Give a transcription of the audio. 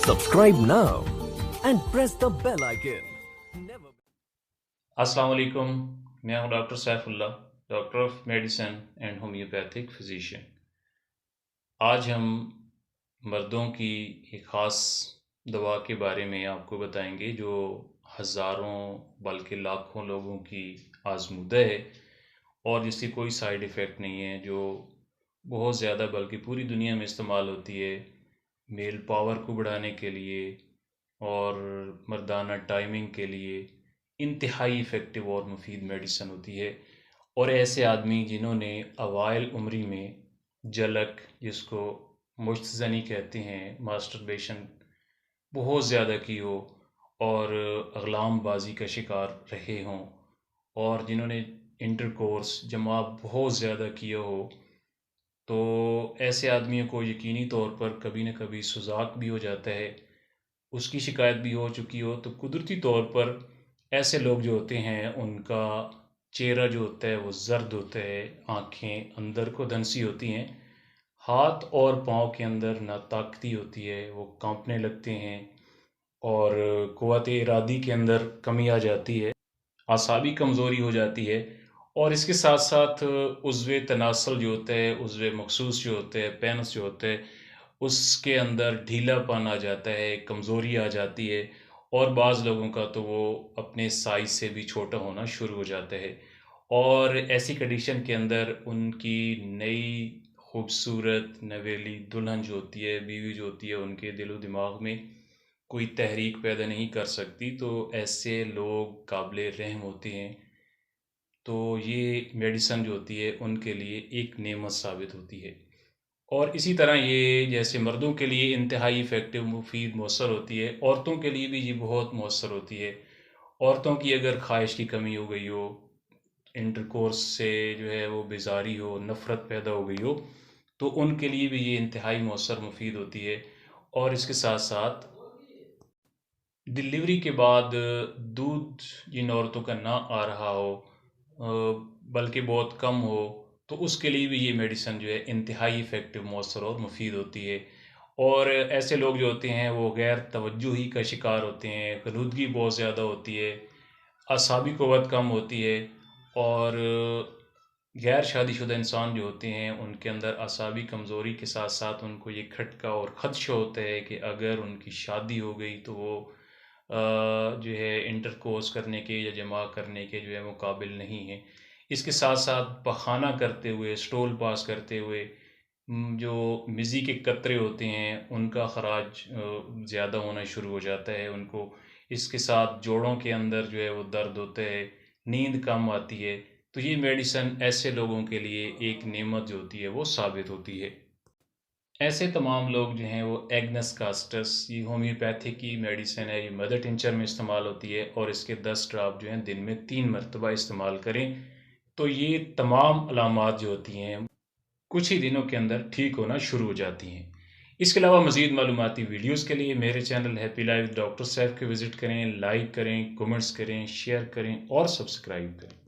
Subscribe now and press the bell icon. Never. अस्सलाम वालेकुम। मैं हूं doctor Saifullah, doctor of medicine and homeopathic physician. आज हम मर्दों की एक ख़ास दवा के बारे में आपको बताएंगे जो हज़ारों बल्कि लाखों लोगों की आज़मूदा है और जिसकी कोई साइड इफ़ेक्ट नहीं है, जो बहुत ज़्यादा बल्कि पूरी दुनिया में इस्तेमाल होती है मेल पावर को बढ़ाने के लिए और मर्दाना टाइमिंग के लिए। इंतहाई इफ़ेक्टिव और मुफीद मेडिसन होती है। और ऐसे आदमी जिन्होंने अवाइल उम्री में जलक, जिसको मुश्तज़नी कहते हैं, मास्टरबेशन बहुत ज़्यादा की हो और अगलाम बाजी का शिकार रहे हों, और जिन्होंने इंटरकोर्स जमा बहुत ज़्यादा किया हो, तो ऐसे आदमियों को यकीनी तौर पर कभी न कभी सुजाक भी हो जाता है, उसकी शिकायत भी हो चुकी हो। तो कुदरती तौर पर ऐसे लोग जो होते हैं उनका चेहरा जो होता है वो ज़र्द होता है, आँखें अंदर को धंसी होती हैं, हाथ और पाँव के अंदर नाताकती होती है, वो कांपने लगते हैं और क़ुव्वत इरादी के अंदर कमी आ जाती है, आसाबी कमज़ोरी हो जाती है। और इसके साथ साथ उज़्वे तनासल जो होता है, उज़्वे मखसूस जो होते हैं, पेनिस जो होते हैं, उसके अंदर ढीलापन आ जाता है, कमज़ोरी आ जाती है, और बाज़ लोगों का तो वो अपने साइज़ से भी छोटा होना शुरू हो जाता है। और ऐसी कंडीशन के अंदर उनकी नई खूबसूरत नवेली दुल्हन जो होती है, बीवी जो होती है, उनके दिलो दिमाग में कोई तहरीक पैदा नहीं कर सकती। तो ऐसे लोग काबिल रहम होते हैं। तो ये मेडिसन जो होती है उनके लिए एक नेमत साबित होती है। और इसी तरह ये जैसे मर्दों के लिए इंतहाई इफ़ेक्टिव मुफीद मौसर होती है, औरतों के लिए भी ये बहुत मौसर होती है। औरतों की अगर ख्वाहिश की कमी हो गई हो, इंटरकोर्स से जो है वो बेजारी हो, नफ़रत पैदा हो गई हो, तो उनके लिए भी ये इंतहाई मौसर मुफीद होती है। और इसके साथ साथ डिलीवरी के बाद दूध जिन औरतों का ना आ रहा हो, बल्कि बहुत कम हो, तो उसके लिए भी ये मेडिसन जो है इंतहाई इफ़ेक्टिव मौसर और मुफीद होती है। और ऐसे लोग जो होते हैं वो गैर तवज्जुही का शिकार होते हैं, ग़नूदगी बहुत ज़्यादा होती है, असाबी क़ुव्वत कम होती है, और गैर शादीशुदा इंसान जो होते हैं उनके अंदर असाबी कमज़ोरी के साथ साथ उनको ये खटका और ख़दशा होता है कि अगर उनकी शादी हो गई तो वो जो है इंटरकोर्स करने के या जमा करने के जो है वो काबिल नहीं है। इसके साथ साथ पखाना करते हुए, स्टूल पास करते हुए जो मिज़ी के कतरे होते हैं उनका ख़राज ज़्यादा होना शुरू हो जाता है उनको। इसके साथ जोड़ों के अंदर जो है वो दर्द होता है, नींद कम आती है। तो ये मेडिसन ऐसे लोगों के लिए एक नेमत जो होती है वो साबित होती है। ऐसे तमाम लोग जो हैं वो एग्नस कास्टस, ये होम्योपैथी की मेडिसिन है, ये मदर टिंचर में इस्तेमाल होती है, और इसके 10 ड्राप जो हैं दिन में 3 मरतबा इस्तेमाल करें। तो ये तमाम अलामात जो होती हैं कुछ ही दिनों के अंदर ठीक होना शुरू हो जाती हैं। इसके अलावा मज़ीद मालूमाती वीडियोज़ के लिए मेरे channel happy life doctor Saif के विज़िट करें, लाइक करें, कमेंट्स करें, शेयर करें और सब्सक्राइब करें।